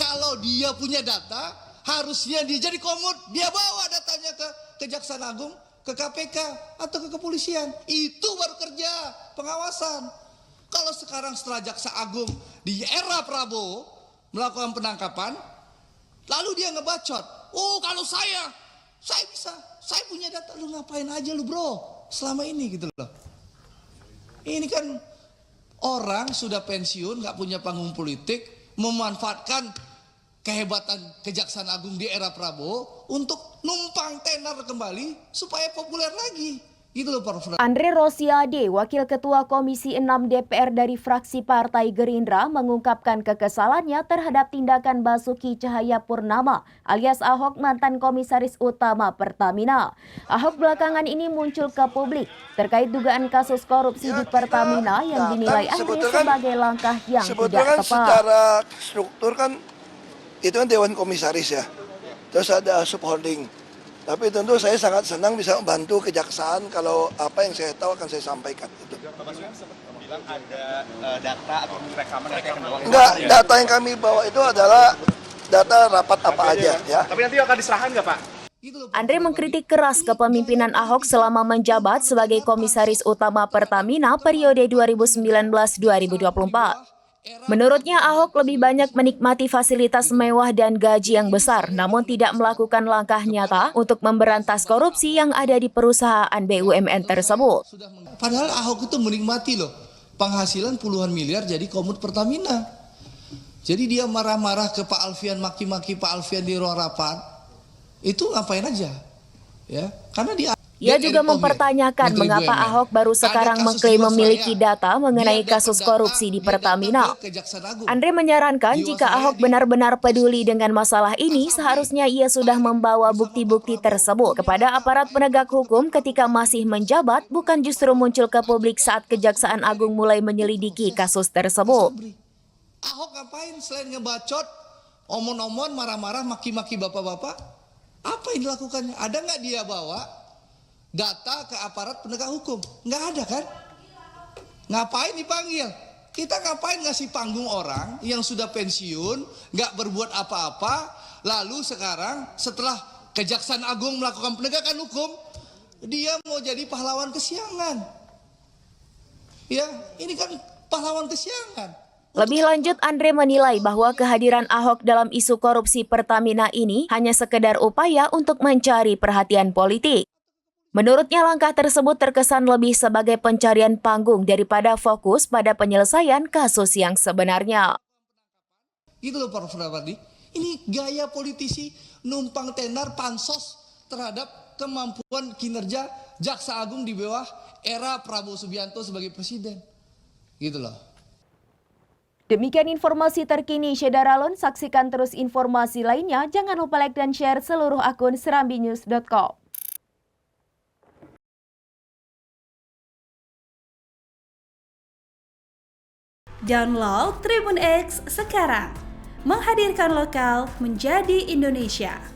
Kalau dia punya data, harusnya dia jadi komut, dia bawa datanya ke Kejaksaan Agung, ke KPK atau ke kepolisian. Itu baru kerja pengawasan. Kalau sekarang setelah Jaksa Agung di era Prabowo melakukan penangkapan, lalu dia ngebacot. Oh, kalau saya bisa, saya punya data. Lu ngapain aja lu bro selama ini gitu loh. Ini kan orang sudah pensiun, gak punya panggung politik, memanfaatkan kehebatan Kejaksaan Agung di era Prabowo untuk numpang tenar kembali supaya populer lagi. Gitu loh Pak. Andre Rosiade, Wakil Ketua Komisi 6 DPR dari fraksi Partai Gerindra, mengungkapkan kekesalannya terhadap tindakan Basuki Cahayapurnama alias Ahok, mantan Komisaris Utama Pertamina. Ahok belakangan ini muncul ke publik terkait dugaan kasus korupsi di Pertamina yang dinilai Andre sebagai langkah yang tidak tepat. Secara struktur kan itu kan Dewan Komisaris ya, terus ada subholding. Tapi tentu saya sangat senang bisa membantu kejaksaan kalau apa yang saya tahu akan saya sampaikan. Itu. Bapak sempat bilang ada data atau rekaman doang. Enggak, data yang kami bawa itu adalah data rapat apa aja ya. Tapi nanti akan diserahkan nggak Pak? Andre mengkritik keras kepemimpinan Ahok selama menjabat sebagai Komisaris Utama Pertamina periode 2019-2024. Menurutnya Ahok lebih banyak menikmati fasilitas mewah dan gaji yang besar, namun tidak melakukan langkah nyata untuk memberantas korupsi yang ada di perusahaan BUMN tersebut. Padahal Ahok itu menikmati loh penghasilan puluhan miliar jadi komut Pertamina. Jadi dia marah-marah ke Pak Alfian, maki-maki Pak Alfian di ruang rapat, itu ngapain aja? Ya, karena Ia juga mempertanyakan mengapa Ahok baru sekarang mengklaim memiliki data mengenai kasus korupsi di Pertamina. Andre menyarankan jika Ahok benar-benar peduli dengan masalah ini, seharusnya ia sudah membawa bukti-bukti tersebut kepada aparat penegak hukum ketika masih menjabat, bukan justru muncul ke publik saat Kejaksaan Agung mulai menyelidiki kasus tersebut. Ahok ngapain selain ngebacot, omon-omon, marah-marah, maki-maki bapak-bapak? Apa yang dilakukannya? Ada nggak dia bawa data ke aparat penegak hukum? Nggak ada kan? Ngapain dipanggil? Kita ngapain ngasih panggung orang yang sudah pensiun, nggak berbuat apa-apa, lalu sekarang setelah Kejaksaan Agung melakukan penegakan hukum, dia mau jadi pahlawan kesiangan. Ya, ini kan pahlawan kesiangan. Lebih lanjut, Andre menilai bahwa kehadiran Ahok dalam isu korupsi Pertamina ini hanya sekedar upaya untuk mencari perhatian politik. Menurutnya langkah tersebut terkesan lebih sebagai pencarian panggung daripada fokus pada penyelesaian kasus yang sebenarnya. Gitu loh Pak Fadli, ini gaya politisi numpang tenar pansos terhadap kemampuan kinerja Jaksa Agung di bawah era Prabowo Subianto sebagai presiden. Gitu loh. Demikian informasi terkini Syederalun, saksikan terus informasi lainnya, jangan lupa like dan share seluruh akun serambinews.com. Download Tribun X sekarang, menghadirkan lokal menjadi Indonesia.